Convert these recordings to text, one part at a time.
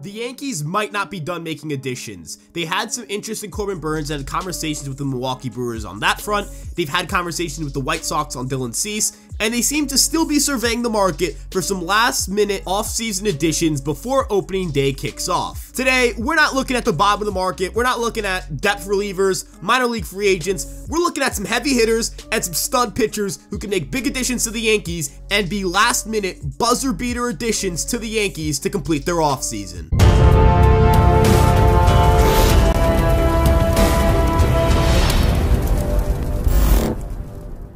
The Yankees might not be done making additions. They had some interest in Corbin Burns and had conversations with the Milwaukee Brewers on that front. They've had conversations with the White Sox on Dylan Cease, and they seem to still be surveying the market for some last-minute off-season additions before opening day kicks off. Today, we're not looking at the bottom of the market. We're not looking at depth relievers, minor league free agents. We're looking at some heavy hitters and some stud pitchers who can make big additions to the Yankees and be last-minute buzzer-beater additions to the Yankees to complete their offseason.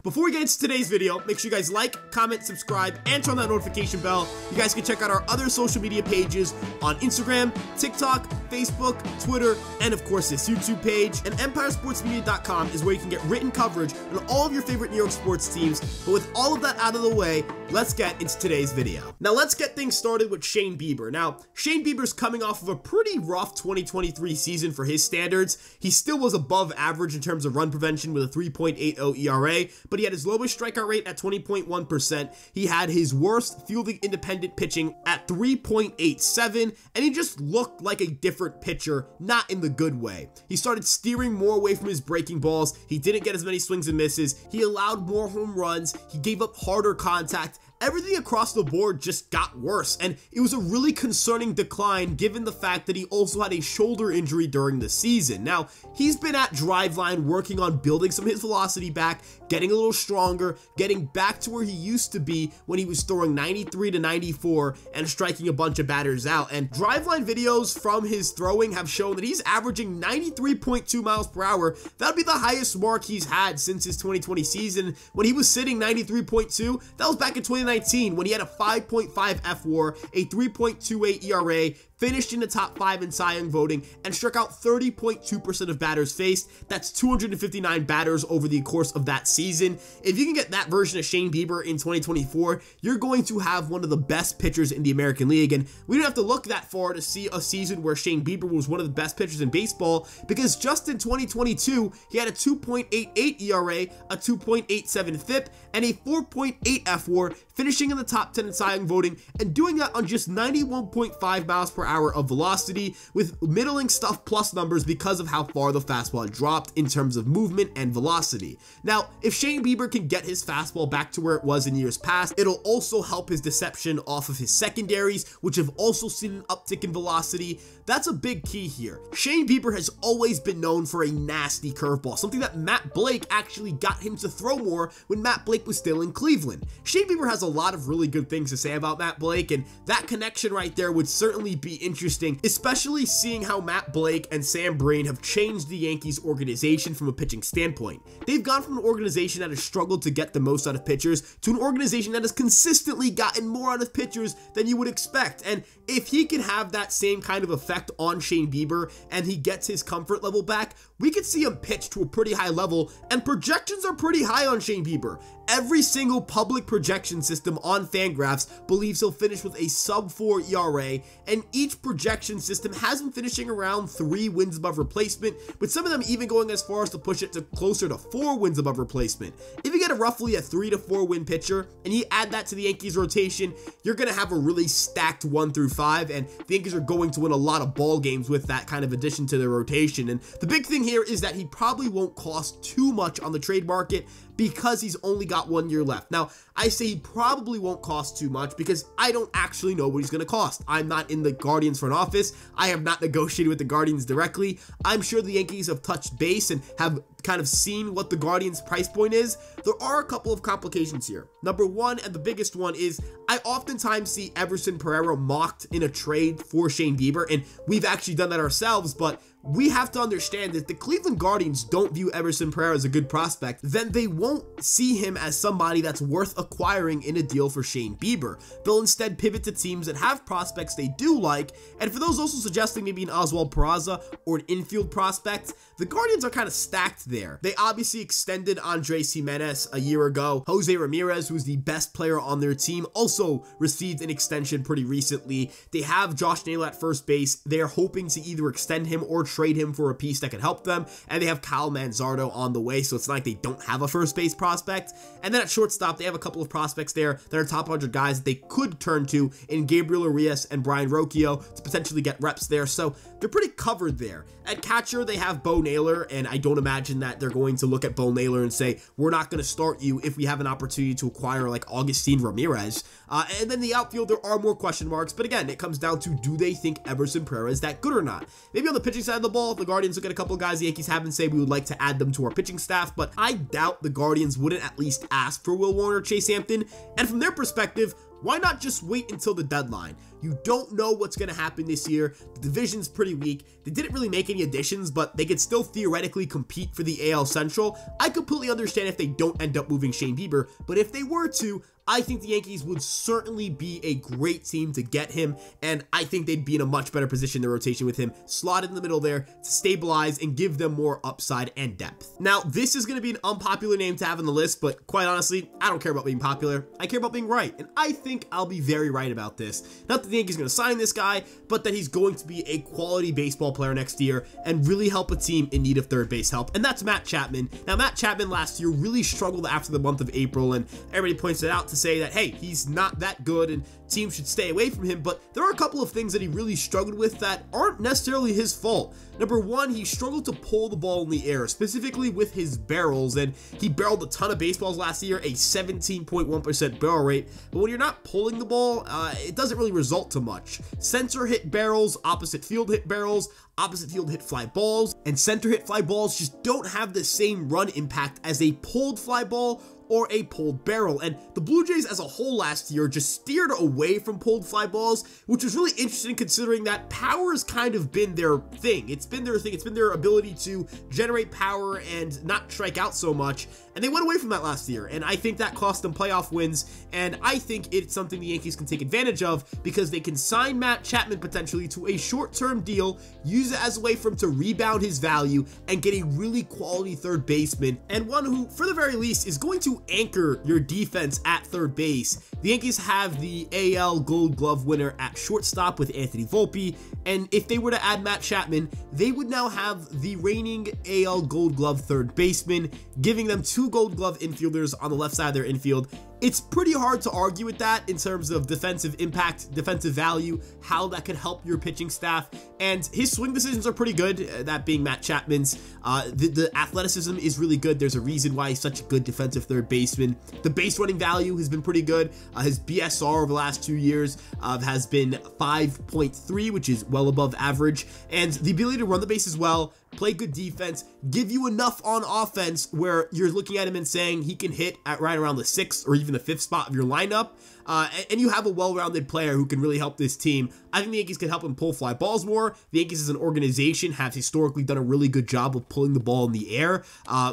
Before we get into today's video, make sure you guys like, comment, subscribe, and turn on that notification bell. You guys can check out our other social media pages on Instagram, TikTok, Facebook, Twitter, and of course this YouTube page. And EmpireSportsMedia.com is where you can get written coverage on all of your favorite New York sports teams. But with all of that out of the way, let's get into today's video. Now let's get things started with Shane Bieber. Now, Shane Bieber's coming off of a pretty rough 2023 season for his standards. He still was above average in terms of run prevention with a 3.80 ERA, but he had his lowest strikeout rate at 20.1%. He had his worst fielding independent pitching at 3.87, and he just looked like a different pitcher, not in the good way. He started steering more away from his breaking balls. He didn't get as many swings and misses. He allowed more home runs. He gave up harder contact. Everything across the board just got worse, and it was a really concerning decline given the fact that he also had a shoulder injury during the season. Now, he's been at Driveline working on building some of his velocity back, getting a little stronger, getting back to where he used to be when he was throwing 93 to 94 and striking a bunch of batters out. And Driveline videos from his throwing have shown that he's averaging 93.2 miles per hour. That would be the highest mark he's had since his 2020 season. When he was sitting 93.2, that was back in 2019 when he had a 5.5 FWAR, a 3.28 ERA, finished in the top 5 in Cy Young voting, and struck out 30.2% of batters faced. That's 259 batters over the course of that season. If you can get that version of Shane Bieber in 2024, you're going to have one of the best pitchers in the American League, and we don't have to look that far to see a season where Shane Bieber was one of the best pitchers in baseball, because just in 2022, he had a 2.88 ERA, a 2.87 FIP, and a 4.8 FWAR, finishing in the top 10 in Cy Young voting, and doing that on just 91.5 miles per hour of velocity, with middling stuff plus numbers because of how far the fastball dropped in terms of movement and velocity. Now, if Shane Bieber can get his fastball back to where it was in years past, it'll also help his deception off of his secondaries, which have also seen an uptick in velocity. That's a big key here. Shane Bieber has always been known for a nasty curveball, something that Matt Blake actually got him to throw more when Matt Blake was still in Cleveland. Shane Bieber has a lot of really good things to say about Matt Blake, and that connection right there would certainly be interesting, especially seeing how Matt Blake and Sam Brain have changed the Yankees organization from a pitching standpoint. They've gone from an organization that has struggled to get the most out of pitchers to an organization that has consistently gotten more out of pitchers than you would expect. And if he can have that same kind of effect on Shane Bieber and he gets his comfort level back, we could see him pitch to a pretty high level, and projections are pretty high on Shane Bieber. Every single public projection system on Fangraphs believes he'll finish with a sub-4 ERA, and each projection system has him finishing around 3 wins above replacement, with some of them even going as far as to push it to closer to 4 wins above replacement. If you get roughly a 3 to 4 win pitcher, and you add that to the Yankees rotation, you're going to have a really stacked 1 through 5, and the Yankees are going to win a lot of ball games with that kind of addition to their rotation. And the big thing here is that he probably won't cost too much on the trade market, because he's only got 1 year left. Now, I say he probably won't cost too much because I don't actually know what he's going to cost. I'm not in the Guardians front office. I have not negotiated with the Guardians directly. I'm sure the Yankees have touched base and have kind of seen what the Guardians price point is. There are a couple of complications here. Number one, and the biggest one, is I oftentimes see Everson Pereira mocked in a trade for Shane Bieber, and we've actually done that ourselves, but we have to understand that if the Cleveland Guardians don't view Everson Pereira as a good prospect, then they won't see him as somebody that's worth acquiring in a deal for Shane Bieber. They'll instead pivot to teams that have prospects they do like, and for those also suggesting maybe an Oswald Peraza or an infield prospect, the Guardians are kind of stacked there. They obviously extended Andres Jimenez a year ago. Jose Ramirez, who's the best player on their team, also received an extension pretty recently. They have Josh Naylor at first base. They're hoping to either extend him or trade him for a piece that can help them. And they have Kyle Manzardo on the way, so it's not like they don't have a first base prospect. And then at shortstop, they have a couple of prospects there that are top 100 guys that they could turn to in Gabriel Arias and Brian Rocchio to potentially get reps there. So they're pretty covered there. At catcher, they have Bo Naylor, and I don't imagine that they're going to look at Bo Naylor and say, we're not going to start you if we have an opportunity to acquire like Augustin Ramirez. And then the outfield, there are more question marks, but again, it comes down to, do they think Everson Pereira is that good or not? Maybe on the pitching side of the ball, if the Guardians look at a couple of guys the Yankees have and say we would like to add them to our pitching staff, but I doubt the Guardians wouldn't at least ask for Will Warner or Chase Hampton. And from their perspective, why not just wait until the deadline? You don't know what's going to happen this year. The division's pretty weak. They didn't really make any additions, but they could still theoretically compete for the AL Central. I completely understand if they don't end up moving Shane Bieber, but if they were to, I think the Yankees would certainly be a great team to get him, and I think they'd be in a much better position in the rotation with him slotted in the middle there to stabilize and give them more upside and depth. Now, this is going to be an unpopular name to have on the list, but quite honestly, I don't care about being popular. I care about being right, and I think I'll be very right about this. Not that the Yankees are going to sign this guy, but that he's going to be a quality baseball player next year and really help a team in need of third base help, and that's Matt Chapman. Now, Matt Chapman last year really struggled after the month of April, and everybody points it out to say that, hey, he's not that good and teams should stay away from him, but there are a couple of things that he really struggled with that aren't necessarily his fault. Number one, he struggled to pull the ball in the air, specifically with his barrels, and he barreled a ton of baseballs last year, a 17.1% barrel rate, but when you're not pulling the ball, it doesn't really result to much. Center hit barrels, opposite field hit barrels, opposite field hit fly balls, and center hit fly balls just don't have the same run impact as a pulled fly ball or a pulled barrel. And the Blue Jays as a whole last year just steered away from pulled fly balls, which was really interesting considering that power has kind of been their thing. It's been their thing. It's been their ability to generate power and not strike out so much. And they went away from that last year, and I think that cost them playoff wins, and I think it's something the Yankees can take advantage of because they can sign Matt Chapman potentially to a short-term deal, use it as a way for him to rebound his value, and get a really quality third baseman, and one who, for the very least, is going to anchor your defense at third base. The Yankees have the AL Gold Glove winner at shortstop with Anthony Volpe, and if they were to add Matt Chapman, they would now have the reigning AL Gold Glove third baseman, giving them two Gold Glove infielders on the left side of their infield. It's pretty hard to argue with that in terms of defensive impact, defensive value, how that could help your pitching staff, and his swing decisions are pretty good, that being Matt Chapman's. The athleticism is really good. There's a reason why he's such a good defensive third baseman. The base running value has been pretty good. His BSR over the last 2 years has been 5.3, which is well above average, and the ability to run the base as well, play good defense, give you enough on offense where you're looking at him and saying he can hit at right around the 6th or even the 5th spot of your lineup, and you have a well-rounded player who can really help this team. I think the Yankees can help him pull fly balls more. The Yankees as an organization have historically done a really good job of pulling the ball in the air.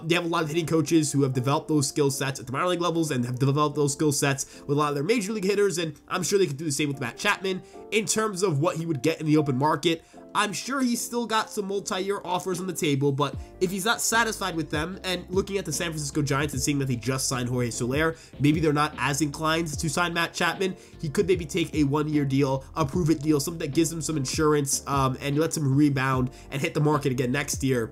They have a lot of hitting coaches who have developed those skill sets at the minor league levels and have developed those skill sets with a lot of their major league hitters, and I'm sure they could do the same with Matt Chapman. In terms of what he would get in the open market, I'm sure he's still got some multi-year offers on the table, but if he's not satisfied with them, and looking at the San Francisco Giants and seeing that they just signed Jorge Soler, maybe they're not as inclined to sign Matt Chapman. He could maybe take a one-year deal, a prove-it deal, something that gives him some insurance and lets him rebound and hit the market again next year.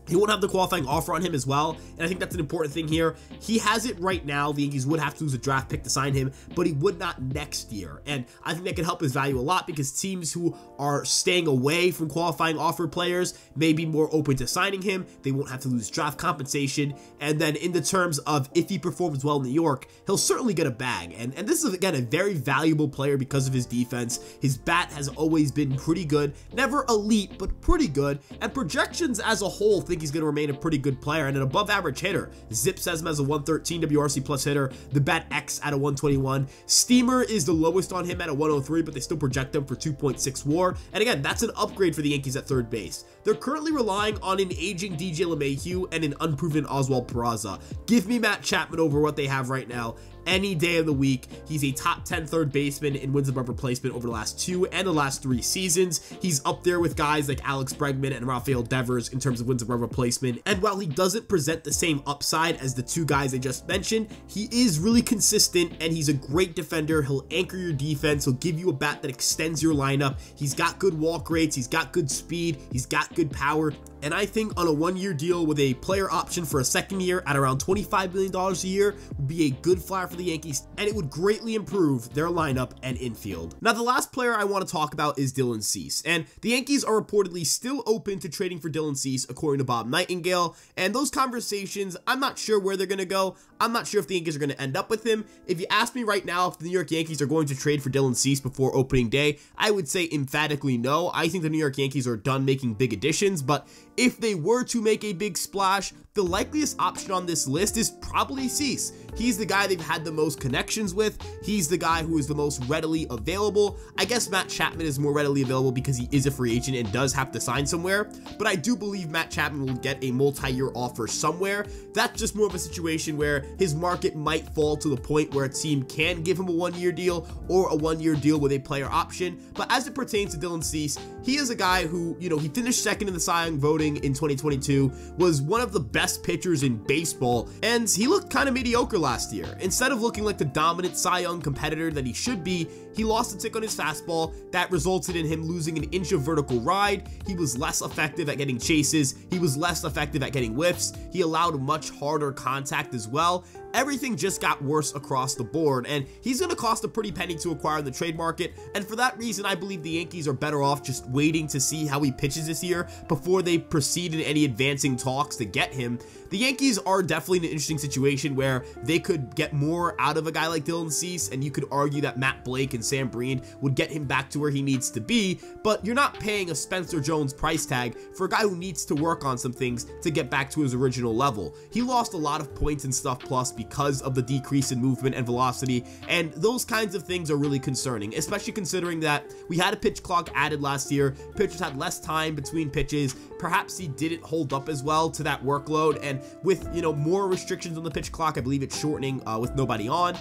He won't have the qualifying offer on him as well, and I think that's an important thing here. He has it right now. The Yankees would have to lose a draft pick to sign him, but he would not next year, and I think that could help his value a lot because teams who are staying away from qualifying offer players may be more open to signing him. They won't have to lose draft compensation, and then in the terms of if he performs well in New York, he'll certainly get a bag, and this is, again, a very valuable player because of his defense. His bat has always been pretty good, never elite, but pretty good, and projections as a whole think he's going to remain a pretty good player and an above average hitter. Zip says him as a 113 WRC plus hitter, the bat X at a 121. Steamer is the lowest on him at a 103, but they still project him for 2.6 WAR, and again, that's an upgrade for the Yankees at third base. They're currently relying on an aging DJ LeMahieu and an unproven Oswald Peraza. Give me Matt Chapman over what they have right now, any day of the week. He's a top 10 third baseman in wins above replacement over the last 2 and the last 3 seasons. He's up there with guys like Alex Bregman and Rafael Devers in terms of wins above replacement. And while he doesn't present the same upside as the 2 guys I just mentioned, he is really consistent and he's a great defender. He'll anchor your defense. He'll give you a bat that extends your lineup. He's got good walk rates. He's got good speed. He's got good power. And I think on a 1-year deal with a player option for a 2nd year at around $25 million a year would be a good flyer for the Yankees, and it would greatly improve their lineup and infield. Now, the last player I want to talk about is Dylan Cease, and the Yankees are reportedly still open to trading for Dylan Cease, according to Bob Nightingale, and those conversations, I'm not sure where they're going to go. I'm not sure if the Yankees are going to end up with him. If you ask me right now if the New York Yankees are going to trade for Dylan Cease before opening day, I would say emphatically no. I think the New York Yankees are done making big additions, but if they were to make a big splash, the likeliest option on this list is probably Cease. He's the guy they've had the most connections with. He's the guy who is the most readily available. I guess Matt Chapman is more readily available because he is a free agent and does have to sign somewhere, but I do believe Matt Chapman will get a multi-year offer somewhere. That's just more of a situation where his market might fall to the point where a team can give him a 1-year deal or a 1-year deal with a player option. But as it pertains to Dylan Cease, he is a guy who, he finished 2nd in the Cy Young voting in 2022, was one of the best pitchers in baseball, and he looked kind of mediocre last year. Instead of looking like the dominant Cy Young competitor that he should be, he lost a tick on his fastball that resulted in him losing an inch of vertical ride. He was less effective at getting chases. He was less effective at getting whiffs. He allowed much harder contact as well. Everything just got worse across the board, and he's going to cost a pretty penny to acquire in the trade market, and for that reason, I believe the Yankees are better off just waiting to see how he pitches this year before they proceed in any advancing talks to get him. The Yankees are definitely in an interesting situation where they could get more out of a guy like Dylan Cease, and you could argue that Matt Blake and Sam Breen would get him back to where he needs to be, but you're not paying a Spencer Jones price tag for a guy who needs to work on some things to get back to his original level. He lost a lot of points and stuff plus because of the decrease in movement and velocity, and those kinds of things are really concerning, especially considering that we had a pitch clock added last year. Pitchers had less time between pitches. Perhaps he didn't hold up as well to that workload, and with more restrictions on the pitch clock, I believe it's shortening with nobody on.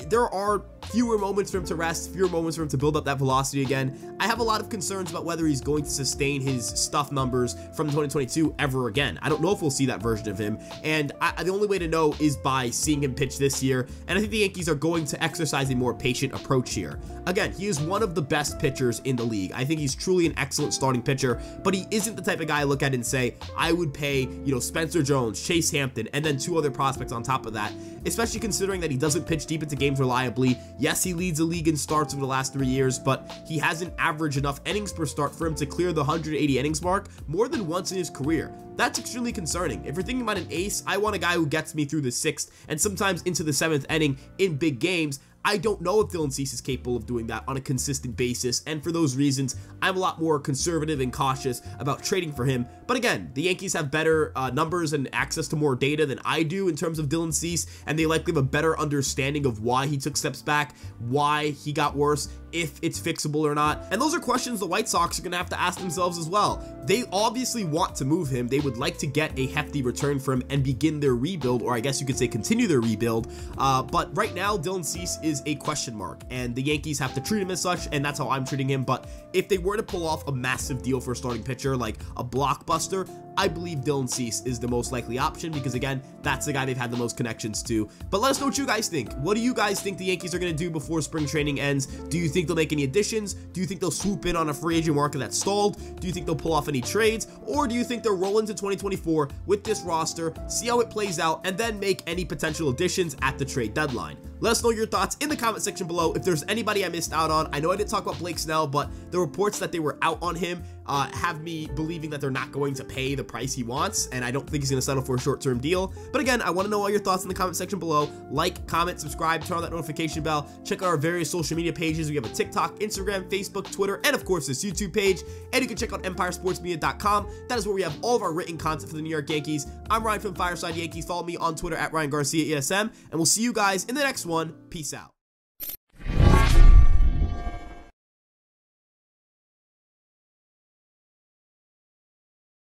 There are fewer moments for him to rest, fewer moments for him to build up that velocity again. I have a lot of concerns about whether he's going to sustain his stuff numbers from 2022 ever again. I don't know if we'll see that version of him, and the only way to know is by seeing him pitch this year, and I think the Yankees are going to exercise a more patient approach here. Again, he is one of the best pitchers in the league. I think he's truly an excellent starting pitcher, but he isn't the type of guy I look at and say, I would pay, Spencer Jones, Chase Hampton, and then 2 other prospects on top of that, especially considering that he doesn't pitch deep into games reliably. Yes, he leads the league in starts over the last 3 years, but he hasn't averaged enough innings per start for him to clear the 180 innings mark more than once in his career. That's extremely concerning. If you're thinking about an ace, I want a guy who gets me through the 6th and sometimes into the 7th inning in big games. I don't know if Dylan Cease is capable of doing that on a consistent basis, and for those reasons, I'm a lot more conservative and cautious about trading for him. But again, the Yankees have better numbers and access to more data than I do in terms of Dylan Cease, and they likely have a better understanding of why he took steps back, why he got worse, if it's fixable or not. And those are questions the White Sox are going to have to ask themselves as well. They obviously want to move him. They would like to get a hefty return for him and begin their rebuild, or I guess you could say continue their rebuild. But right now, Dylan Cease is a question mark, and the Yankees have to treat him as such, and that's how I'm treating him. But if they were to pull off a massive deal for a starting pitcher, like a blockbuster, I believe Dylan Cease is the most likely option because, again, that's the guy they've had the most connections to. But let us know what you guys think. What do you guys think the Yankees are going to do before spring training ends? Do you think they'll make any additions? Do you think they'll swoop in on a free agent market that's stalled? Do you think they'll pull off any trades? Or do you think they'll roll into 2024 with this roster, see how it plays out, and then make any potential additions at the trade deadline? Let us know your thoughts in the comment section below. If there's anybody I missed out on, I know I didn't talk about Blake Snell, but the reports that they were out on him have me believing that they're not going to pay the price he wants, and I don't think he's going to settle for a short-term deal. But again, I want to know all your thoughts in the comment section below. Like, comment, subscribe, turn on that notification bell, check out our various social media pages. We have a TikTok, Instagram, Facebook, Twitter, and of course this YouTube page. And you can check out EmpireSportsMedia.com. That is where we have all of our written content for the New York Yankees. I'm Ryan from Fireside Yankees. Follow me on Twitter at Ryan Garcia ESM, and we'll see you guys in the next one. Peace out.